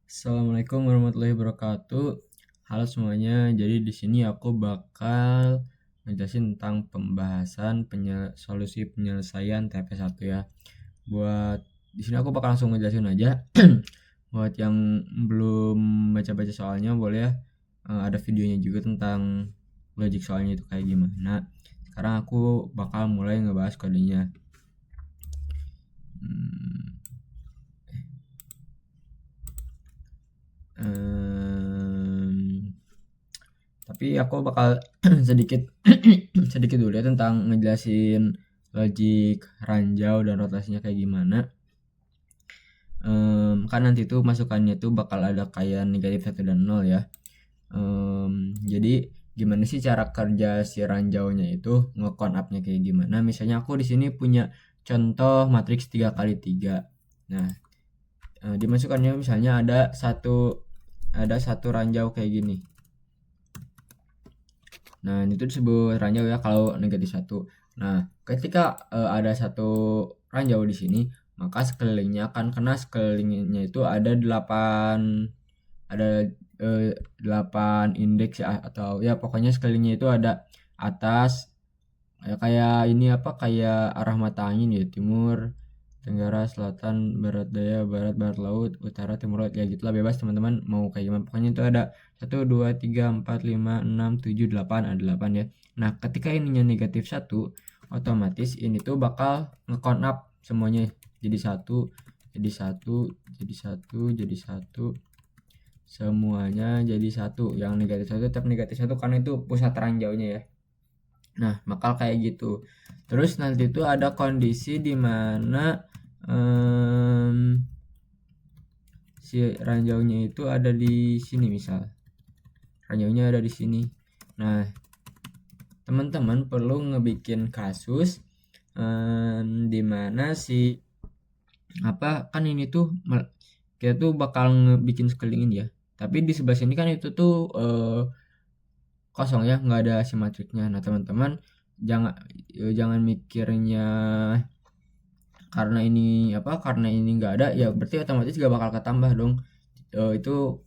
Assalamualaikum warahmatullahi wabarakatuh. Halo semuanya. Jadi di sini aku bakal ngejelasin tentang pembahasan solusi penyelesaian TP1 ya. Buat di sini aku bakal langsung ngejelasin aja. Buat yang belum baca-baca soalnya boleh ya. Ada videonya juga tentang logic soalnya itu kayak gimana. Sekarang aku bakal mulai ngebahas kodenya. Tapi aku bakal sedikit sedikit dulu ya tentang ngejelasin logic ranjau dan rotasinya kayak gimana. Kan nanti tuh masukannya tuh bakal ada kayak negatif 1 dan 0 ya. Jadi gimana sih cara kerja si ranjaunya itu, nge-count up-nya kayak gimana. Misalnya aku di sini punya contoh matriks 3x3. Nah, dimasukannya misalnya ada satu ranjau kayak gini. Nah, itu disebut ranjau ya kalau negatif 1. Nah, ketika ada satu ranjau di sini, maka sekelilingnya akan kena sekelilingnya itu ada 8 indeks ya, atau ya pokoknya sekelilingnya itu ada atas kayak ini apa kayak arah mata angin ya, timur, tenggara, selatan, barat daya, barat barat laut, utara, timur laut, ya gitulah, bebas teman-teman mau kayak gimana. Pokoknya itu ada 1 2 3 4 5 6 7 8, ada 8 ya. Nah, ketika ininya negatif 1, otomatis ini tuh bakal nge-count up semuanya jadi satu, jadi satu, jadi satu, jadi satu, semuanya jadi satu. Yang negatif 1 tetap negatif 1 karena itu pusat ranjaunya ya. Nah, bakal kayak gitu. Terus nanti itu ada kondisi di mana si ranjaunya itu ada di sini, misal ranjaunya ada di sini. Nah, teman-teman perlu ngebikin kasus di mana si kan ini tuh kita tuh bakal ngebikin sekelilingin ya. Tapi di sebelah sini kan itu tuh kosong ya, nggak ada simetriknya. Nah, teman-teman jangan mikirnya karena ini nggak ada ya berarti otomatis gak bakal ketambah dong. Itu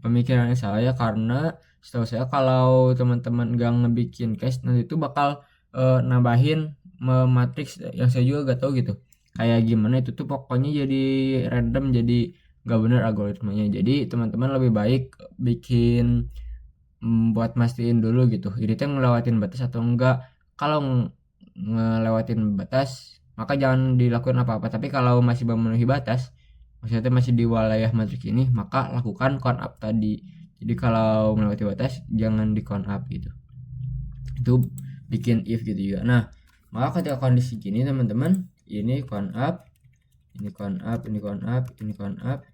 pemikirannya saya, karena setahu saya kalau teman-teman gak ngebikin case nanti itu bakal nambahin matriks yang saya juga gak tahu gitu kayak gimana. Itu tuh pokoknya jadi random, jadi gak bener algoritmanya. Jadi teman-teman lebih baik bikin buat mastiin dulu gitu ini tuh ngelewatin batas atau enggak. Kalau ngelewatin batas maka jangan dilakukan apa-apa, tapi kalau masih memenuhi batas, maksudnya masih di wilayah matriks ini, maka lakukan count up tadi. Jadi kalau melewati batas jangan di count up gitu. Itu bikin if gitu juga. Nah, maka ketika kondisi gini teman-teman, ini count up, ini count up, ini count up, ini count up,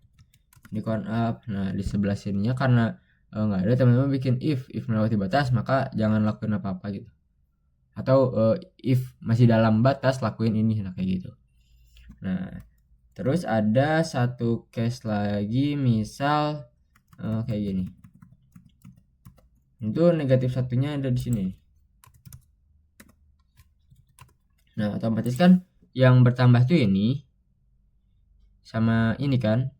ini count up. Nah, di sebelah sininya karena nggak ada, teman-teman bikin if melewati batas maka jangan lakuin apa-apa gitu. Atau if masih dalam batas lakuin ini, nah kayak gitu. Nah, terus ada satu case lagi, misal kayak gini. Itu negatif satunya ada di sini. Nah, otomatis kan yang bertambah tuh ini sama ini kan.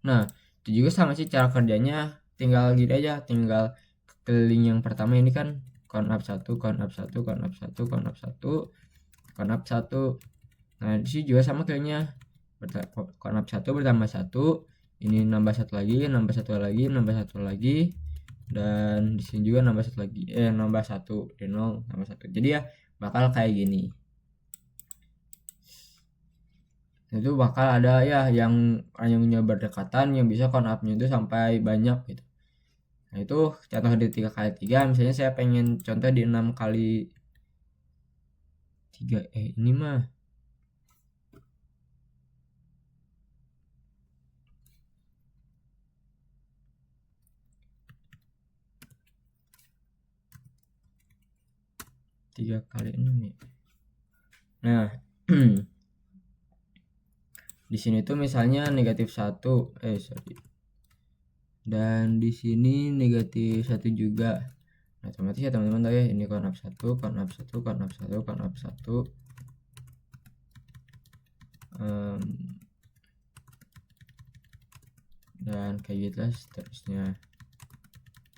Nah, itu juga sama sih cara kerjanya, tinggal gini aja, tinggal keliling yang pertama ini kan count up 1, count up 1, count up 1, count up 1, count up 1. Nah, di sini juga sama kayaknya, count up 1 bertambah 1, ini nambah 1 lagi, nambah 1 lagi, nambah 1 lagi, dan di sini juga nambah 1 lagi, nambah 1 di 0 nambah 1. Jadi ya bakal kayak gini. Itu bakal ada ya yang ranjaunya berdekatan yang bisa count up-nya itu sampai banyak gitu. Nah, itu contoh di 3x3. Misalnya saya pengen contoh di 6x3, ini mah tiga kali 6 ya. Nah, di sini tuh misalnya negatif 1, sorry, dan di sini negatif 1 juga. Nah, otomatis ya teman-teman tahu ya, ini count up 1, count up 1, count up 1, count up 1, dan kayak gitu lah seterusnya.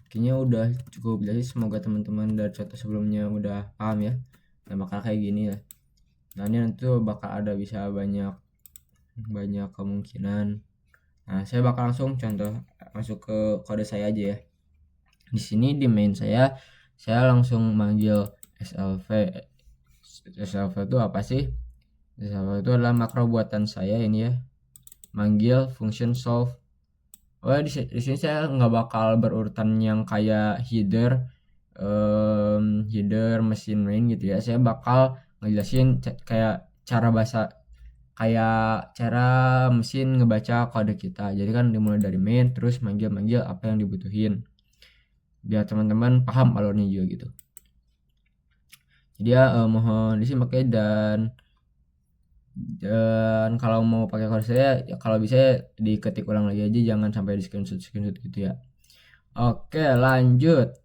Kayaknya udah cukup jelas, semoga teman-teman dari contoh sebelumnya udah paham ya. Nah bakal kayak gini lah. Nah ini nanti bakal ada bisa banyak kemungkinan. Nah saya bakal langsung contoh masuk ke kode saya aja ya. Di sini di main saya langsung manggil slv. Slv itu apa sih? Slv itu adalah makro buatan saya ini ya, manggil function solve. Oh di sini saya nggak bakal berurutan yang kayak header mesin main gitu ya. Saya bakal ngejelasin kayak cara mesin ngebaca kode kita. Jadi kan dimulai dari main terus manggil apa yang dibutuhin, biar teman-teman paham alurnya juga gitu. Jadi ya mohon disimak ya, dan kalau mau pakai kode saya ya kalau bisa diketik ulang lagi aja, jangan sampai di screenshot gitu ya. Oke lanjut.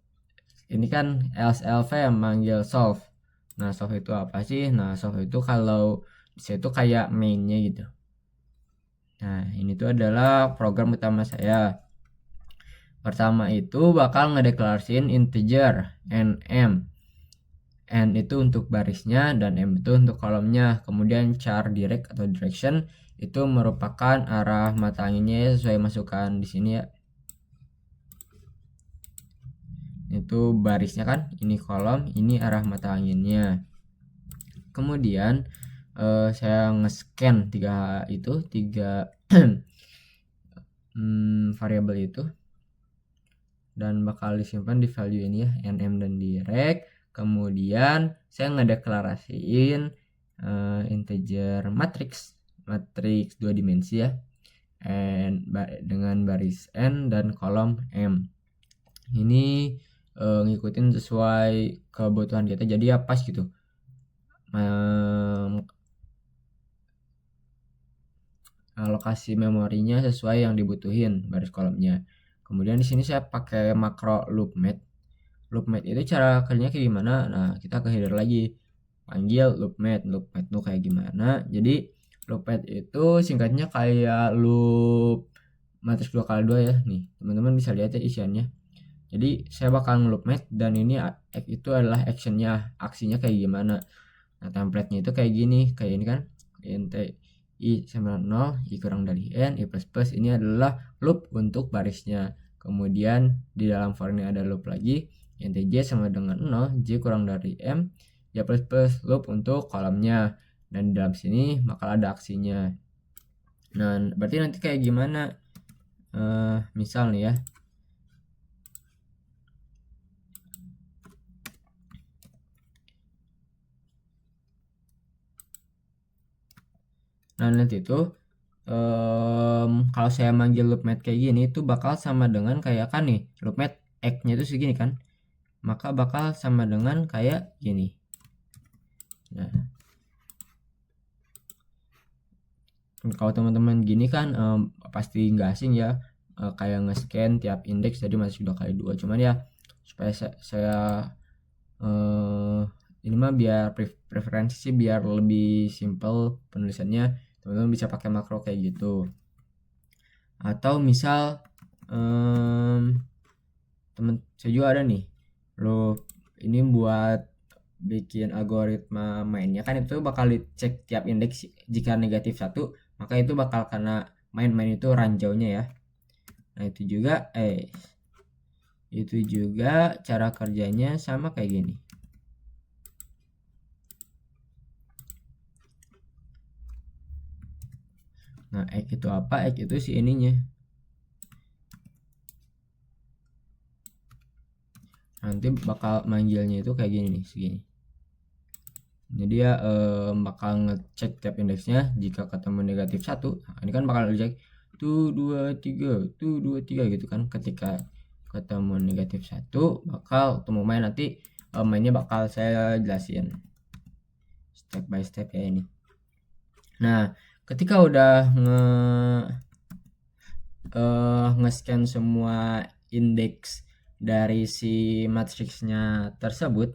Ini kan slv manggil solve. Nah solve itu apa sih? Nah solve itu kalau saya itu kayak mainnya gitu. Nah ini tuh adalah program utama saya. Pertama itu bakal ngedeklarasiin integer nm. N itu untuk barisnya dan M itu untuk kolomnya. Kemudian char direct atau direction itu merupakan arah mata anginnya sesuai masukan di sini ya. Itu barisnya kan, ini kolom, ini arah mata anginnya. Kemudian saya nge-scan tiga variabel itu dan bakal disimpan di value ini ya, nm dan direct. Kemudian saya ngedeklarasiin integer matrix 2 dimensi ya, dengan baris n dan kolom m. Ini ngikutin sesuai kebutuhan kita, jadi ya pas gitu. Alokasi memorinya sesuai yang dibutuhin baris kolomnya. Kemudian di sini saya pakai makro loopmat. Loopmat itu cara kerjanya kayak gimana? Nah kita ke header lagi, panggil loopmat itu kayak gimana. Jadi loopmat itu singkatnya kayak loop matriks 2x2 ya. Nih teman-teman bisa lihat ya isiannya. Jadi saya bakal ngeloopmat dan ini itu adalah aksinya kayak gimana. Nah template-nya itu kayak gini, kayak ini kan, int i sama 0, i kurang dari n, i plus plus, ini adalah loop untuk barisnya. Kemudian di dalam for ini ada loop lagi, int j sama dengan 0, j kurang dari m, j plus plus, loop untuk kolomnya. Dan di dalam sini bakal ada aksinya. Nah berarti nanti kayak gimana, misal nih ya, nah nanti itu kalau saya manggil loopmat kayak gini itu bakal sama dengan kayak kan nih, loopmat x-nya itu segini kan, maka bakal sama dengan kayak gini. Nah kalau teman-teman gini kan pasti nggak asing ya, kayak nge-scan tiap indeks jadi masih 2x2. Cuman ya supaya saya ini mah biar preferensi sih biar lebih simple penulisannya, teman-teman bisa pakai makro kayak gitu. Atau misal temen saya juga ada nih loop ini buat bikin algoritma mainnya kan, itu bakal dicek tiap indeks, jika negatif 1 maka itu bakal kena main itu ranjaunya ya. Nah itu juga cara kerjanya sama kayak gini. Nah X itu apa? X itu si ininya. Nanti bakal manggilnya itu kayak gini nih, segini. Jadi ya bakal ngecek tiap indeksnya, jika ketemu negatif 1, nah, ini kan bakal dicek tuh 2 3 gitu kan. Ketika ketemu negatif 1 bakal ketemu main, nanti mainnya bakal saya jelasin step by step ya ini. Nah ketika udah nge-scan semua indeks dari si matriksnya tersebut,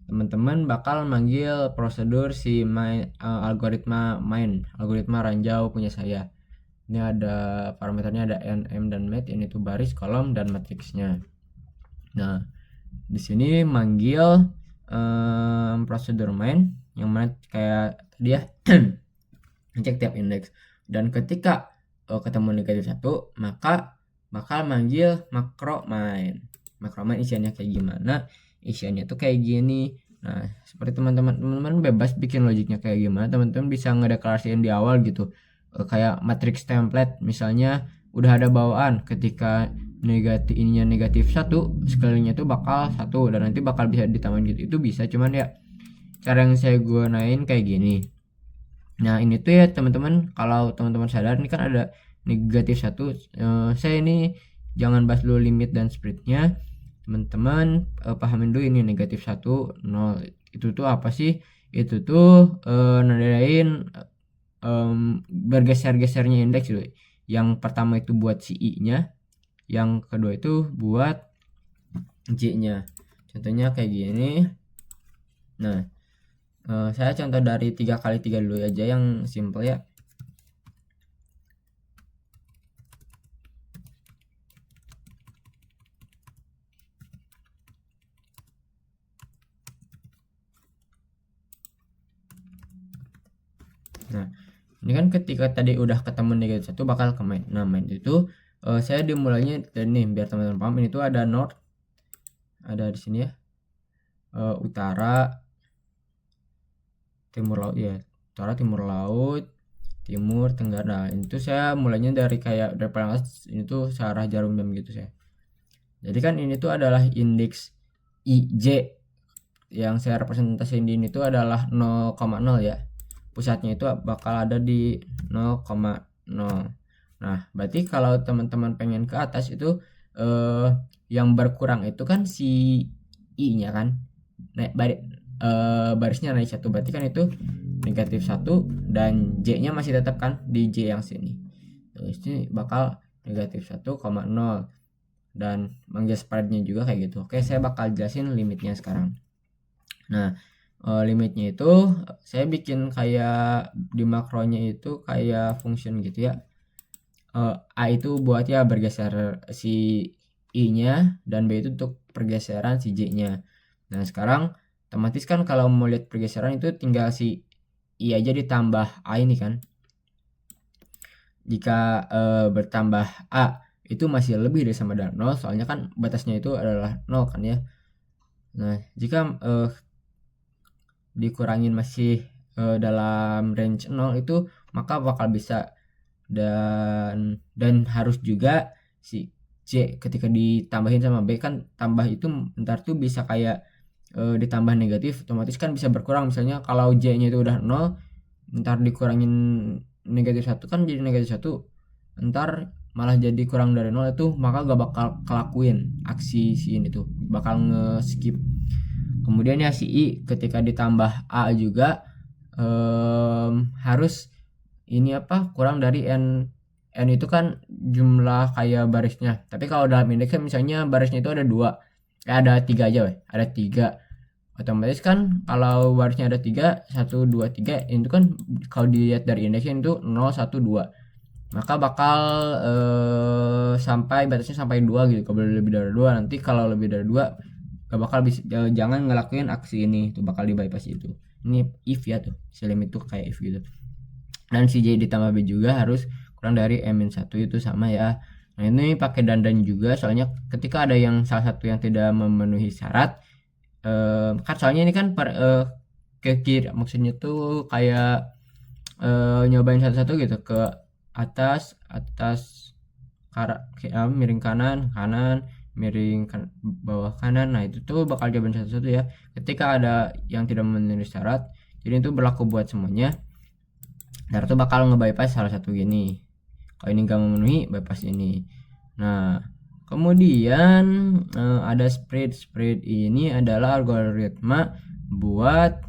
teman-teman bakal manggil prosedur si algoritma ranjau punya saya. Ini ada parameternya, ada n, m, dan mat. Ini tuh baris, kolom, dan matriksnya. Nah, di sini manggil prosedur main yang mana kayak tadi ya, cek tiap indeks. Dan ketika ketemu negatif 1, maka bakal manggil makro main. Makro main isiannya kayak gimana? Isiannya tuh kayak gini. Nah, seperti teman-teman bebas bikin logiknya kayak gimana, teman-teman bisa ngedeklarasiin di awal gitu. Kayak matrix template misalnya udah ada bawaan, ketika negatif 1, sekelilingnya tuh bakal 1 dan nanti bakal bisa ditambahin gitu. Itu bisa, cuman ya cara yang saya gunain kayak gini. Nah, ini tuh ya teman-teman, kalau teman-teman sadar ini kan ada negatif 1. Saya ini jangan bahas dulu limit dan spreadnya. Teman-teman pahamin dulu ini negatif 1, 0. Itu tuh apa sih? Itu tuh nandain bergeser-gesernya indeks dulu. Yang pertama itu buat si I-nya, yang kedua itu buat J-nya. Contohnya kayak gini. Nah, saya contoh dari 3x3 dulu aja yang simple ya. Nah, ini kan ketika tadi udah ketemu negatif 1 bakal ke main. Nah, main itu saya dimulainya dari nih biar teman-teman paham. Ini tuh ada north, ada di sini ya, utara, timur laut ya, utara, timur laut, timur, tenggara. Nah, itu saya mulainya dari kayak dari paling atas, ini tuh searah jarum jam gitu saya. Jadi kan ini tuh adalah indeks IJ yang saya representasiin di ini tuh adalah 0,0 ya. Pusatnya itu bakal ada di 0,0. Nah, berarti kalau teman-teman pengen ke atas itu yang berkurang itu kan si I-nya kan. Naik barisnya naik 1, berarti kan itu negatif 1 dan J-nya masih tetap kan di J yang sini. Terus ini bakal negatif 1,0 dan manggil spreadnya juga kayak gitu. Oke, saya bakal jelasin limitnya sekarang. Nah, limitnya itu saya bikin kayak di makronya itu kayak function gitu ya. A itu buat ya bergeser si I-nya dan B itu untuk pergeseran si J-nya. Nah, sekarang otomatis kan kalau mau lihat pergeseran itu tinggal si I aja ditambah A ini kan. Jika bertambah A itu masih lebih dari sama dengan 0, soalnya kan batasnya itu adalah 0 kan ya. Nah, jika dikurangin masih dalam range 0 itu maka bakal bisa, dan harus juga si C ketika ditambahin sama B kan tambah itu ntar tuh bisa kayak ditambah negatif, otomatis kan bisa berkurang. Misalnya kalau J-nya itu udah 0, ntar dikurangin negatif 1 kan jadi negatif 1, ntar malah jadi kurang dari 0, itu maka gak bakal kelakuin aksi si ini tuh, bakal nge-skip. Kemudian ya si I ketika ditambah A juga harus ini apa, kurang dari n itu kan jumlah kayak barisnya. Tapi kalau dalam indeksnya misalnya barisnya itu ada 2, ada 3 aja weh, ada 3. Otomatis kan kalau barisnya ada 3, 1 2 3, itu kan kalau dilihat dari indeksnya itu 0 1 2. Maka bakal sampai batasnya sampai 2 gitu. Kalau lebih dari 2, nanti kalau lebih dari 2 gak bakal bisa, jangan ngelakuin aksi ini, itu bakal di bypass itu. Ini if ya tuh, si limit tuh kayak if gitu. Dan si J ditambah B juga harus kurang dari M-1 itu sama ya. Nah, ini pakai dandan juga, soalnya ketika ada yang salah satu yang tidak memenuhi syarat, kan soalnya ini kan ke kiri, maksudnya tuh kayak nyobain satu-satu gitu, ke atas miring kanan miring bawah kanan. Nah, itu tuh bakal jawaban satu-satu ya ketika ada yang tidak memenuhi syarat. Jadi itu berlaku buat semuanya. Nah, itu bakal nge-bypass salah satu gini. Kalau ini gak memenuhi, bypass ini. Nah, kemudian ada spread. Spread ini adalah algoritma buat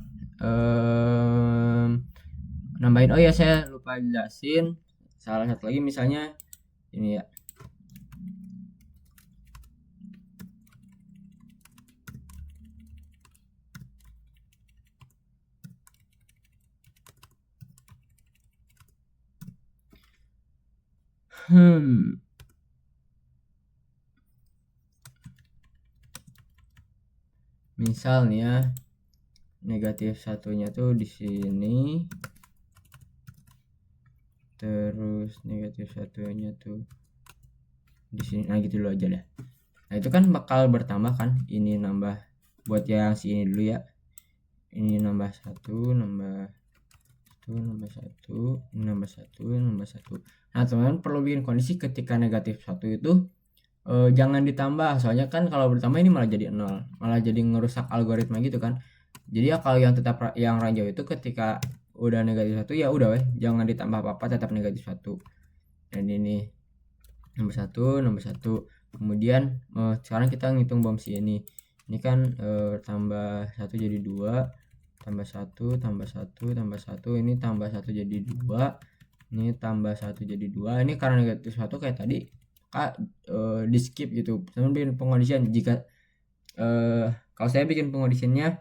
nambahin. Oh ya, saya lupa jelasin salah satu lagi, misalnya ini ya. Misal nih ya, negatif satunya tuh di sini, terus negatif satunya tuh di sini. Nah gitu dulu aja deh. Nah itu kan bakal bertambah kan, ini nambah buat yang si ini dulu ya, ini nambah satu, nambah satu, nambah satu, nambah satu, nambah satu. Nah teman-teman perlu bikin kondisi ketika negatif satu itu jangan ditambah, soalnya kan kalau bertambah ini malah jadi nol, malah jadi ngerusak algoritma gitu kan. Jadi ya kalau yang tetap yang ranjau itu ketika udah negatif satu ya udah weh, jangan ditambah apa-apa, tetap negatif satu. Dan ini nambah satu, nambah satu. Kemudian sekarang kita ngitung bom si ini kan tambah satu jadi dua, tambah satu, tambah satu, tambah satu, ini tambah satu jadi dua, ini tambah satu jadi dua. Ini karena negatif satu kayak tadi kak di skip gitu. Teman bikin pengondisian jika kalau saya bikin pengondisiannya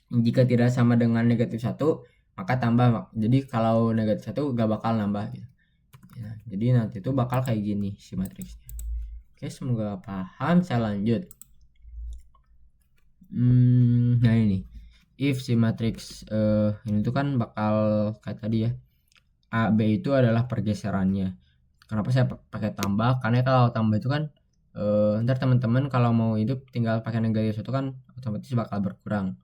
jika tidak sama dengan negatif satu maka tambah, jadi kalau negatif satu gak bakal nambah gitu ya. Jadi nanti itu bakal kayak gini si matriksnya. Oke, semoga paham. Saya lanjut. Nah ini if si matriks ini tuh kan bakal kayak tadi ya, A B itu adalah pergeserannya. Kenapa saya pakai tambah? Karena kalau tambah itu kan ntar teman-teman kalau mau hidup tinggal pakai negatif satu kan otomatis bakal berkurang.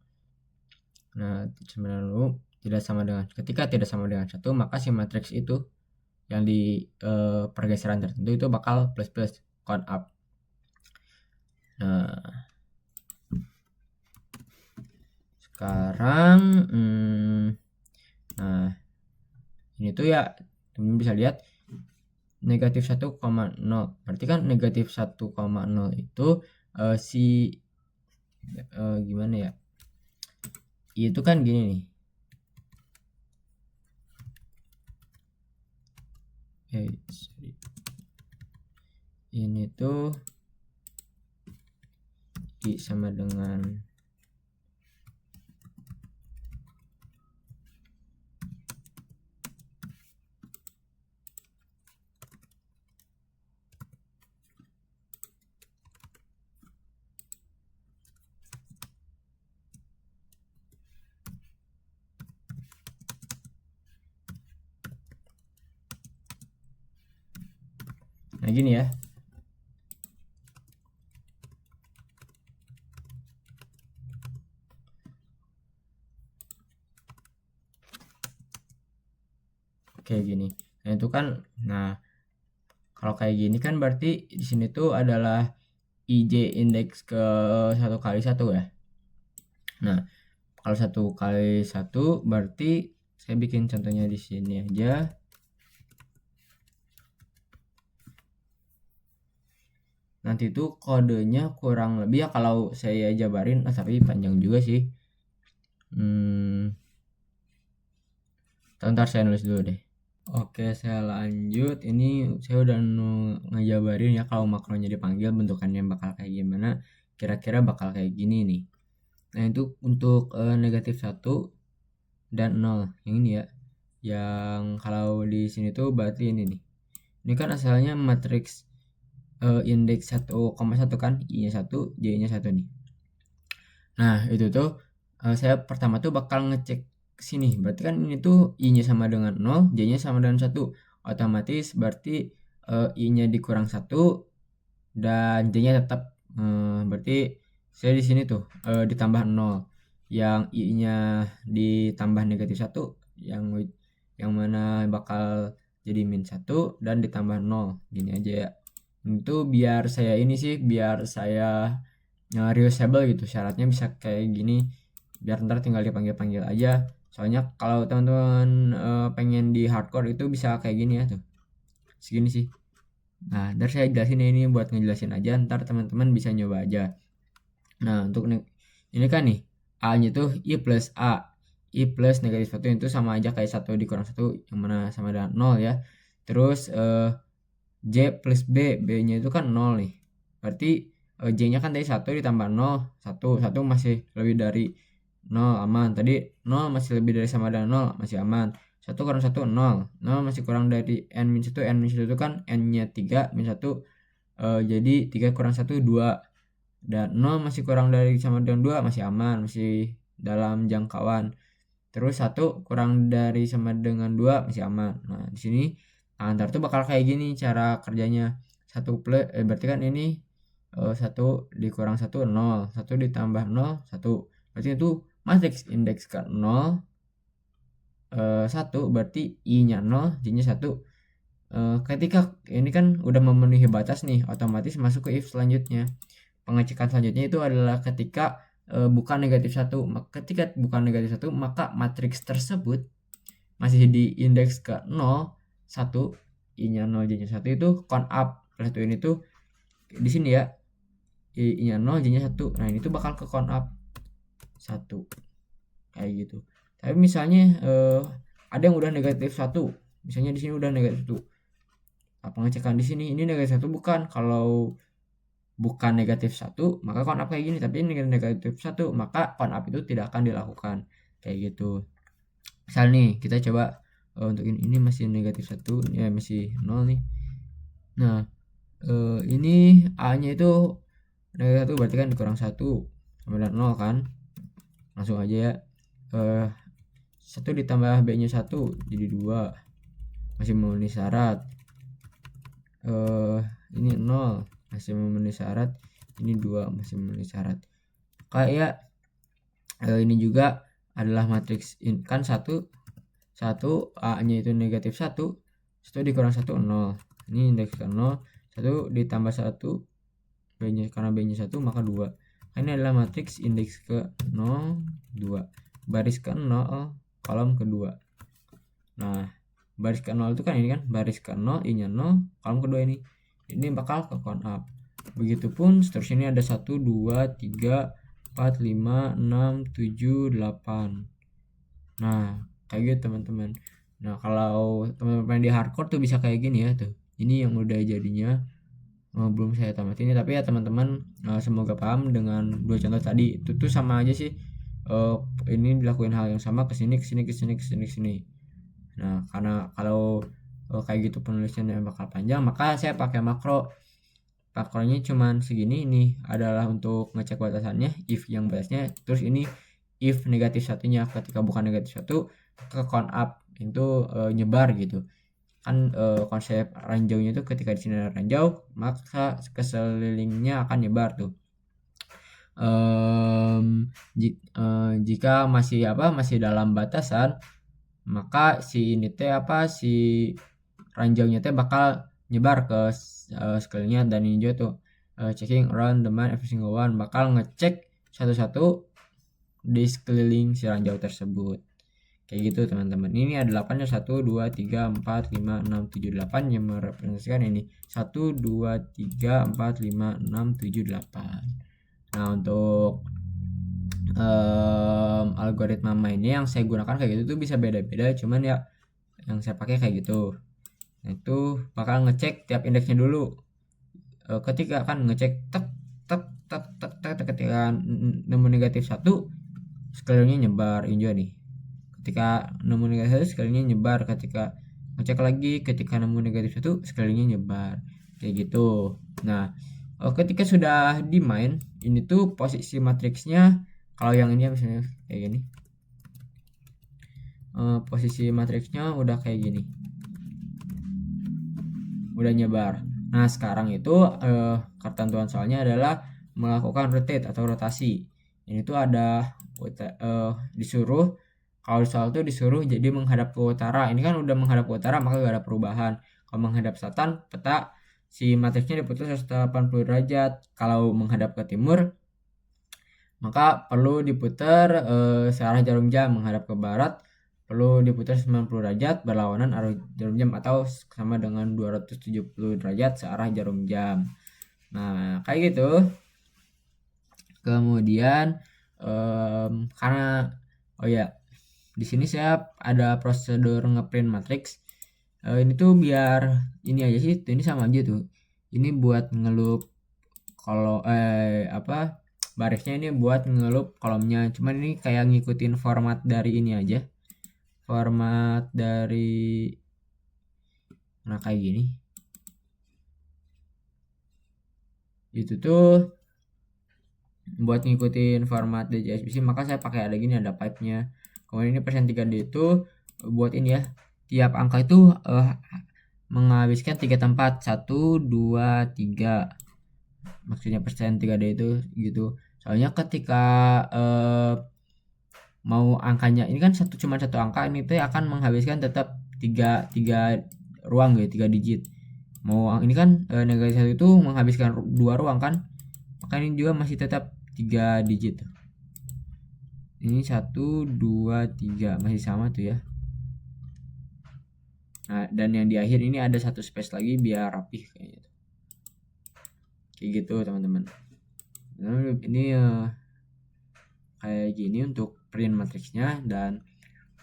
Nah sebenarnya tidak sama dengan, ketika tidak sama dengan satu maka si matriks itu yang di pergeseran tertentu itu bakal plus plus count up. Nah sekarang nah ini tuh ya teman bisa lihat negatif 1,0, berarti kan negatif 1,0 itu si gimana ya, itu kan gini nih, ini tuh I sama dengan nah gini ya. Kayak gini. Nah itu kan, nah kalau kayak gini kan berarti di sini tuh adalah IJ indeks ke 1 kali 1 ya. Nah kalau 1 kali 1 berarti saya bikin contohnya di sini aja. Nanti itu kodenya kurang lebih ya kalau saya jabarin, tapi panjang juga sih. Ntar saya nulis dulu deh. Oke, saya lanjut. Ini saya udah ngejabarin ya kalau makronya dipanggil bentukannya bakal kayak gimana. Kira-kira bakal kayak gini nih. Nah itu untuk negatif 1 dan 0 yang ini ya. Yang kalau di sini tuh berarti ini nih. Ini kan asalnya matriks indeks 1,1 kan, I-nya 1, J-nya 1 nih. Nah itu tuh saya pertama tuh bakal ngecek sini, berarti kan ini tuh I-nya sama dengan 0, J-nya sama dengan 1, otomatis berarti I-nya dikurang 1 dan J-nya tetap, berarti saya di sini tuh ditambah 0, yang I-nya ditambah negatif 1 yang mana bakal jadi min 1 dan ditambah 0 gini aja ya. Itu biar saya ini sih, biar saya reusable gitu, syaratnya bisa kayak gini biar ntar tinggal dipanggil-panggil aja. Soalnya kalau teman-teman pengen di hardcore itu bisa kayak gini ya tuh, segini sih. Nah ntar saya jelasin ini buat ngejelasin aja, ntar teman-teman bisa nyoba aja. Nah untuk ini kan nih A nya tuh I plus A, I plus negatif 1 itu sama aja kayak 1 dikurang 1 yang mana sama dengan 0 ya. Terus J plus B, B nya itu kan 0 nih, berarti J nya kan tadi 1 ditambah 0, 1 masih lebih dari 0 aman, tadi 0 masih lebih dari sama dengan 0 masih aman, 1 kurang 1 0. 0 masih kurang dari n min 1. N min 1 itu kan n-nya 3 min 1. Jadi 3 kurang 1 2. Dan 0 masih kurang dari sama dengan 2 masih aman, masih dalam jangkauan. Terus 1 kurang dari sama dengan 2 masih aman. Nah, di sini antar tuh bakal kayak gini cara kerjanya. 1 plus berarti kan ini 1 dikurang 1 0, 1 ditambah 0 1. Berarti itu matriks indeks ke 0 1 berarti I-nya 0, J-nya 1. Ketika ini kan udah memenuhi batas nih, otomatis masuk ke if selanjutnya. Pengecekan selanjutnya itu adalah ketika bukan negatif 1. Ketika bukan negatif 1, maka matriks tersebut masih di indeks ke 0 1, I-nya 0, J-nya 1 itu count up. Plus ini tuh di sini ya, I-nya 0, J-nya 1. Nah, ini tuh bakal ke count up 1 kayak gitu. Tapi misalnya ada yang udah negatif 1. Misalnya di sini udah negatif 1. Pengecekan di sini ini negatif 1 bukan. Kalau bukan negatif 1 maka count up kayak gini, tapi ini negatif 1 maka count up itu tidak akan dilakukan kayak gitu. Misal nih kita coba untuk ini masih negatif 1 ya, masih 0 nih. Nah ini A nya itu negatif 1 berarti kan dikurang 1 sama dengan 0 kan, langsung aja ya. 1 ditambah B nya 1 jadi 2 masih memenuhi syarat. Ini 0 masih memenuhi syarat, ini 2 masih memenuhi syarat. Kayak ini juga adalah matriks kan 1 A nya itu negatif 1 dikurang 1 0. Ini indeks ke 0, 1 ditambah 1 B nya, karena B nya 1 maka 2. Ini adalah matriks indeks ke 0 2, baris ke 0 kolom kedua. Nah, baris ke 0 itu kan ini kan baris ke 0, I-nya 0, kolom kedua ini bakal ke count up. Begitupun seterusnya ini ada 1 2 3 4 5 6 7 8. Nah, kayak gitu teman-teman. Nah, kalau teman-teman di hardcore tuh bisa kayak gini ya tuh. Ini yang udah jadinya belum saya tamat ini, tapi ya teman-teman semoga paham dengan dua contoh tadi. Itu tuh sama aja sih. Ini dilakuin hal yang sama kesini. Nah, karena kalau kayak gitu penulisannya bakal panjang, maka saya pakai makro. Makronya cuman segini. Ini adalah untuk ngecek batasannya, if yang batasnya. Terus ini if negatif satunya, ketika bukan negatif 1 ke count up itu nyebar gitu kan. Konsep ranjaunya itu ketika di sini ada ranjau maka keselilingnya akan nyebar tuh. Jika masih dalam batasan, maka si ini si ranjaunya bakal nyebar ke sekelilingnya. Dan ini juga tuh checking around the man every single one, bakal ngecek satu-satu di sekeliling si ranjau tersebut. Kayak gitu teman-teman. Ini ada 8 nya, 1 2 3 4 5 6 7 8 yang merepresentasikan ini 1 2 3 4 5 6 7 8. Nah, untuk algoritma mainnya yang saya gunakan kayak gitu tuh bisa beda-beda, cuman ya yang saya pakai kayak gitu. Nah, itu bakal ngecek tiap indeksnya dulu. Ketika akan ngecek tek ketika nemu negatif 1 sekelilingnya nyebar hijau nih. Ketika nemu negatif 1 sekelilingnya nyebar. Ketika ngecek lagi, ketika nemu negatif 1 sekelilingnya nyebar kayak gitu. Nah, ketika sudah di main ini tuh posisi matriksnya, kalau yang ini misalnya kayak gini, posisi matriksnya udah kayak gini, udah nyebar. Nah, sekarang itu ketentuan soalnya adalah melakukan rotate atau rotasi. Ini tuh ada disuruh, kalau soal tuh disuruh jadi menghadap ke utara. Ini kan udah menghadap ke utara maka gak ada perubahan. Kalau menghadap selatan, peta si matriksnya diputar 180 derajat. Kalau menghadap ke timur, maka perlu diputar searah jarum jam. Menghadap ke barat perlu diputar 90 derajat berlawanan arah jarum jam, atau sama dengan 270 derajat searah jarum jam. Nah, kayak gitu. Kemudian karena di sini saya ada prosedur ngeprint matriks. Ini tuh biar ini aja sih, ini sama aja tuh. Ini buat ngelup kalau barisnya, ini buat ngelup kolomnya. Cuman ini kayak ngikutin format dari ini aja. format dari kayak gini. Itu tuh buat ngikutin format DJSBC, maka saya pakai ada gini, ada pipe-nya. Kemudian ini persen 3D itu buat ini ya, tiap angka itu menghabiskan 3 tempat, 1, 2, 3. Maksudnya persen 3D itu gitu. Soalnya ketika mau angkanya ini kan cuma satu angka, ini tuh akan menghabiskan tetap tiga ruang gitu, 3 digit. Mau ini kan negatif 1 itu menghabiskan 2 ruang kan, maka ini juga masih tetap 3 digit. Ini 1, 2, 3 masih sama tuh ya. Nah, dan yang di akhir ini ada satu space lagi biar rapih kayak gitu teman-teman. Nah, ini kayak gini untuk print matriksnya. Dan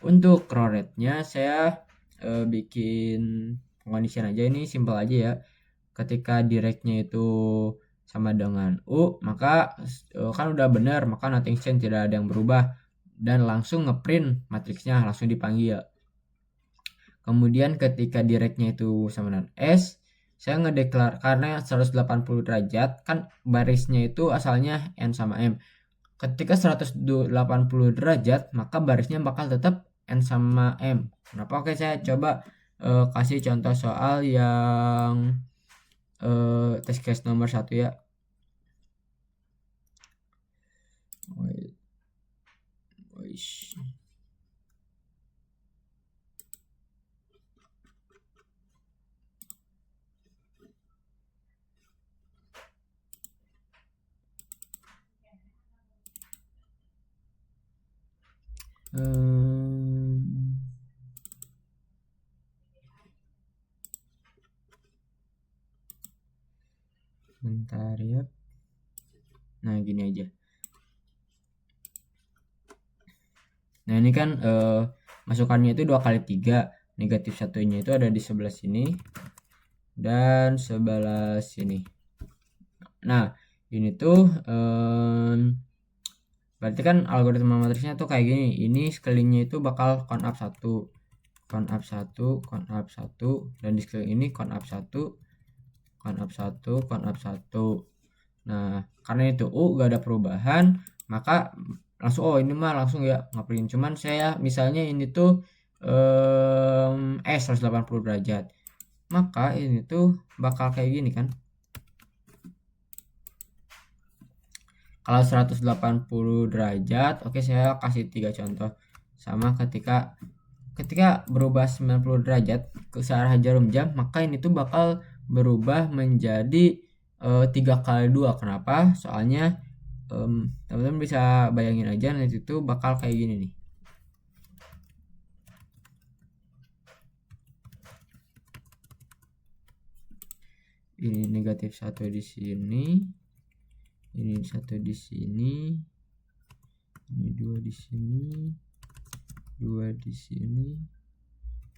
untuk row rate-nya saya bikin condition aja, ini simple aja ya. Ketika directnya itu sama dengan U, maka kan udah benar, maka nothing change, tidak ada yang berubah, dan langsung ngeprint matriksnya, langsung dipanggil. Kemudian ketika directnya itu sama dengan S, saya ngedeklar karena 180 derajat kan barisnya itu asalnya N sama M. Ketika 180 derajat, maka barisnya bakal tetap N sama M. Kenapa? Oke, saya coba kasih contoh soal yang test case nomor 1 ya. Bentar ya. Nah, gini aja. Nah, ini kan masukannya itu 2 kali 3. Negatif satunya itu ada di sebelah sini dan sebelah sini. Nah, ini tuh berarti kan algoritma matriksnya tuh kayak gini. Ini sekelilingnya itu bakal count up 1, count up 1, count up 1, dan di sekeliling ini count up 1, count up 1, count up 1. Nah, karena itu gak ada perubahan, maka langsung ini mah langsung ya ngeprint. Cuman saya misalnya ini tuh S 180 derajat, maka ini tuh bakal kayak gini kan. Kalau 180 derajat, oke, saya kasih 3 contoh. Sama ketika berubah 90 derajat ke searah jarum jam, maka ini tuh bakal berubah menjadi 3 kali 2. Kenapa? Soalnya teman-teman bisa bayangin aja nanti itu bakal kayak gini nih. Ini negatif 1 di sini, ini 1 di sini, ini 2 di sini, 2 di sini,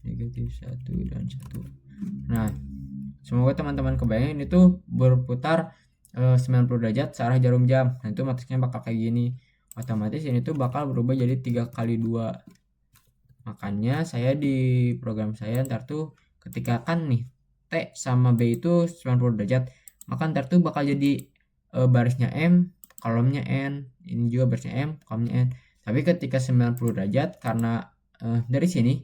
negatif 1 dan 1. Nah, semoga teman-teman kebayang ini tuh berputar 90 derajat searah jarum jam. Nah, itu matriksnya bakal kayak gini. Otomatis ini tuh bakal berubah jadi 3 kali 2. Makanya saya di program saya ntar tuh ketika kan nih T sama B itu 90 derajat, maka ntar tuh bakal jadi barisnya M, kolomnya N, ini juga barisnya M, kolomnya N. Tapi ketika 90 derajat, karena dari sini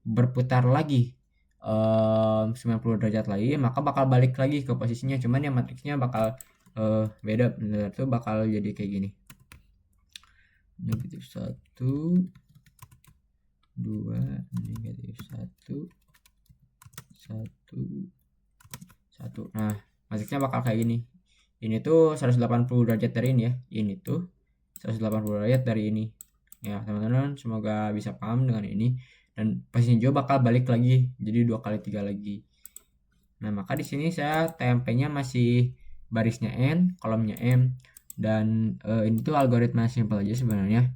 berputar lagi 90 derajat lagi, maka bakal balik lagi ke posisinya, cuman yang matriksnya bakal beda. Itu bakal jadi kayak gini, negatif 1, 2, negatif 1, 1, 1. Nah, matriksnya bakal kayak gini. Ini tuh 180 derajat dari ini ya, ini tuh 180 derajat dari ini ya teman-teman. Semoga bisa paham dengan ini. Dan posisinya juga bakal balik lagi jadi 2 kali 3 lagi. Nah, maka di sini saya TMP-nya masih barisnya N, kolomnya M, dan ini tuh algoritma simple aja sebenarnya.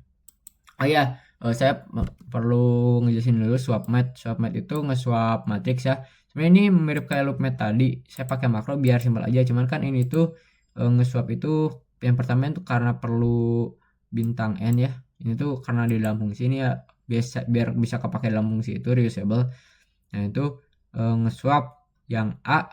Oh iya, saya perlu ngejelasin dulu swap mat. Swap mat itu nge-swap matriks ya. Sebenarnya ini mirip kayak loop mat tadi. Saya pakai makro biar simpel aja. Cuman kan ini tuh nge-swap itu yang pertama itu karena perlu bintang N ya. Ini tuh karena di dalam fungsi ini ya biar bisa kepake dalam fungsi itu reusable. Nah itu nge-swap yang A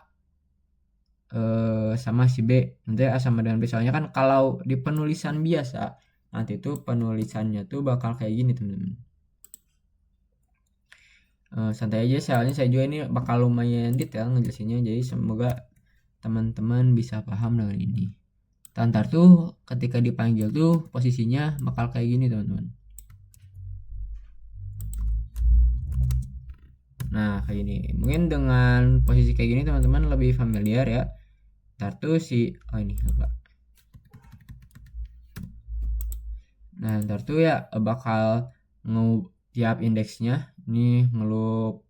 sama si B, nanti A sama dengan B. Soalnya kan kalau di penulisan biasa nanti tuh penulisannya tuh bakal kayak gini teman-teman. Santai aja, soalnya saya juga ini bakal lumayan detail ngejelasinnya, jadi semoga teman-teman bisa paham dengan ini. Ntar tuh ketika dipanggil tuh posisinya bakal kayak gini teman-teman. Nah kayak gini, mungkin dengan posisi kayak gini teman-teman lebih familiar ya. Ntar tuh ini apa. Nah ntar tuh ya bakal tiap indeksnya ini ngelup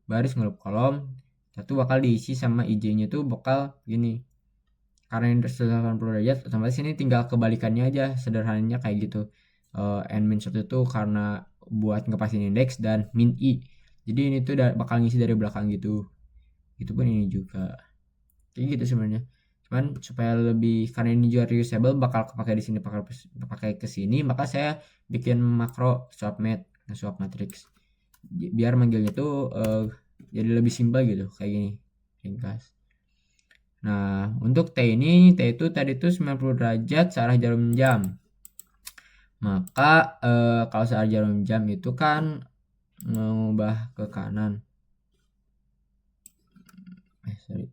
baris, ngelup kolom, ntar tuh bakal diisi sama IJ-nya tuh bakal gini. Karena ini 180 derajat, otomatis ini tinggal kebalikannya aja, sederhananya kayak gitu. N min 1 itu karena buat ngepasin indeks dan min I, jadi ini tuh bakal ngisi dari belakang gitu. Itu pun ini juga kayak gitu sebenarnya, cuman supaya lebih, karena ini juga reusable bakal kepake di sini, bakal pakai ke sini, maka saya bikin makro swapmat, swap matrix, biar manggilnya tuh jadi lebih simpel gitu kayak gini, ringkas. Nah, untuk T ini, T itu tadi tuh 90 derajat searah jarum jam. Maka kalau searah jarum jam itu kan mengubah ke kanan. Sorry.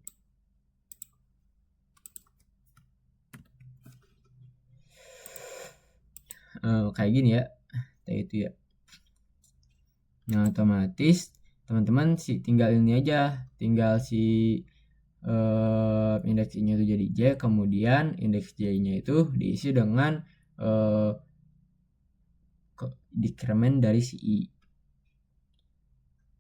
Kayak gini ya, T itu ya. Nah, otomatis teman-teman tinggal ini aja, tinggal indeks I-nya itu jadi J, kemudian indeks J-nya itu diisi dengan dekremen dari si I.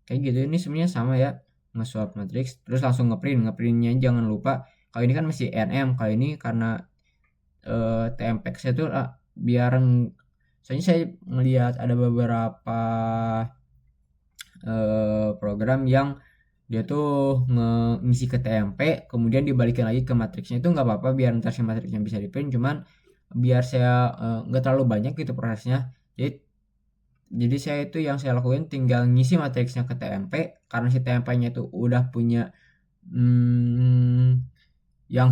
Kayak gitu, ini sebenarnya sama ya, nge-swap matrix terus langsung ngeprintnya jangan lupa. Kalau ini kan masih NM, kalau ini karena TMPX itu biar, soalnya saya melihat ada beberapa program yang dia tuh ngisi ke TMP kemudian dibalikin lagi ke matriksnya, itu nggak apa-apa biar ntar si matriksnya bisa di-print, cuman biar saya nggak terlalu banyak gitu prosesnya, jadi saya itu yang saya lakuin tinggal ngisi matriksnya ke TMP, karena si TMP-nya itu udah punya yang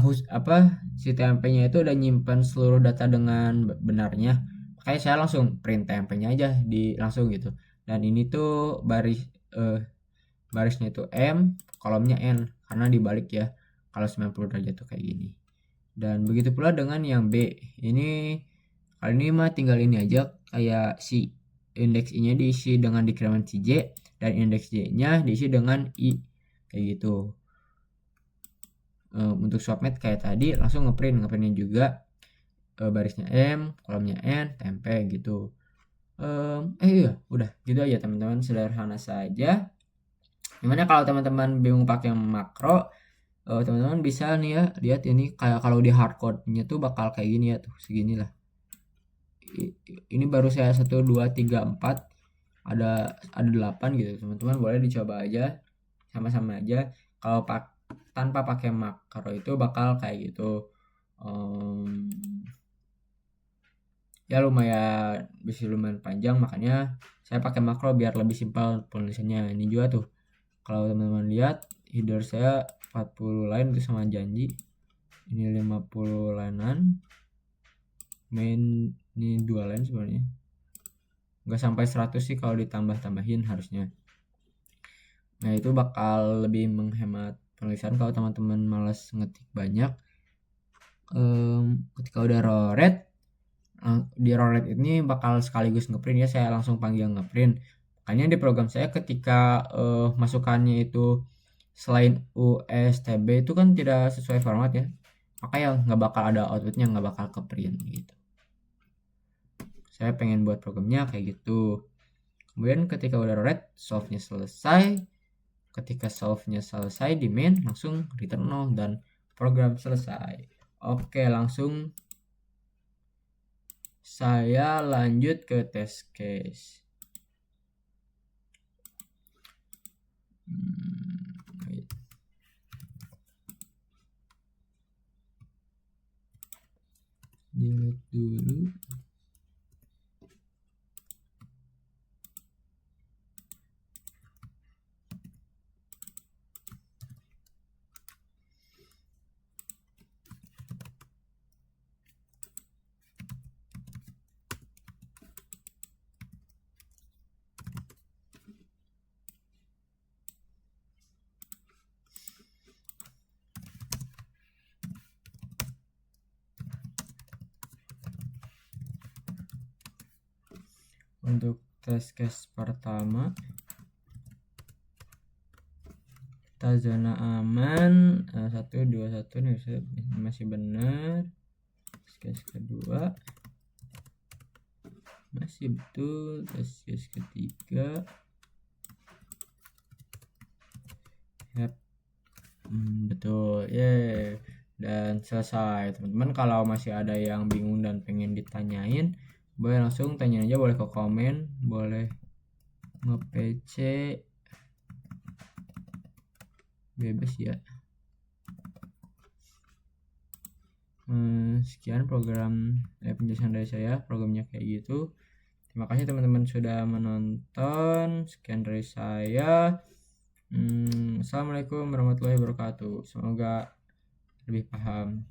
si TMP-nya itu udah nyimpan seluruh data dengan benarnya, makanya saya langsung print TMP-nya aja langsung gitu. Dan ini tuh barisnya itu M, kolomnya N, karena dibalik ya kalau 90 derajat tuh kayak gini. Dan begitu pula dengan yang B, ini kali ini mah tinggal ini aja, kayak si indeks I-nya diisi dengan dekremen si J dan indeks J-nya diisi dengan I kayak gitu. Untuk swapmat kayak tadi langsung ngeprintnya juga barisnya M, kolomnya N, tempe gitu. Iya udah gitu aja teman-teman, sederhana saja. Gimana kalau teman-teman bingung pakai makro, teman-teman bisa nih ya lihat ini, kayak kalau di hardcode-nya tuh bakal kayak gini ya, tuh segini lah. Ini baru saya 1 2 3 4 ada 8 gitu, teman-teman boleh dicoba aja, sama-sama aja. Kalau tanpa pakai makro itu bakal kayak gitu. Ya lumayan panjang, makanya saya pakai makro biar lebih simpel penulisannya. Ini juga tuh kalau teman-teman lihat header saya 40 line itu sama janji, ini 50 linean, main ini 2 line sebenarnya, nggak sampai 100 sih kalau ditambah-tambahin harusnya. Nah itu bakal lebih menghemat penulisan kalau teman-teman malas ngetik banyak. Ketika udah roret, di roret ini bakal sekaligus ngeprint ya, saya langsung panggil ngeprint. Makanya di program saya ketika masukannya itu selain USTB itu kan tidak sesuai format ya, makanya nggak bakal ada outputnya, nggak bakal ke print gitu. Saya pengen buat programnya kayak gitu. Kemudian ketika udah red, solve-nya selesai. Ketika solve-nya selesai di main langsung return 0 dan program selesai. Oke, langsung saya lanjut ke test case. Lihat dulu. Untuk test case pertama, kita zona aman 1, 2, 1 nih masih benar. Test case kedua masih betul. Test case ketiga, yep, betul, dan selesai. Teman-teman kalau masih ada yang bingung dan pengen ditanyain, boleh langsung tanya aja, boleh ke komen, boleh nge-PC, bebas ya. Sekian program penjelasan dari saya, programnya kayak gitu. Terima kasih teman-teman sudah menonton. Sekian dari saya. Assalamualaikum warahmatullahi wabarakatuh. Semoga lebih paham.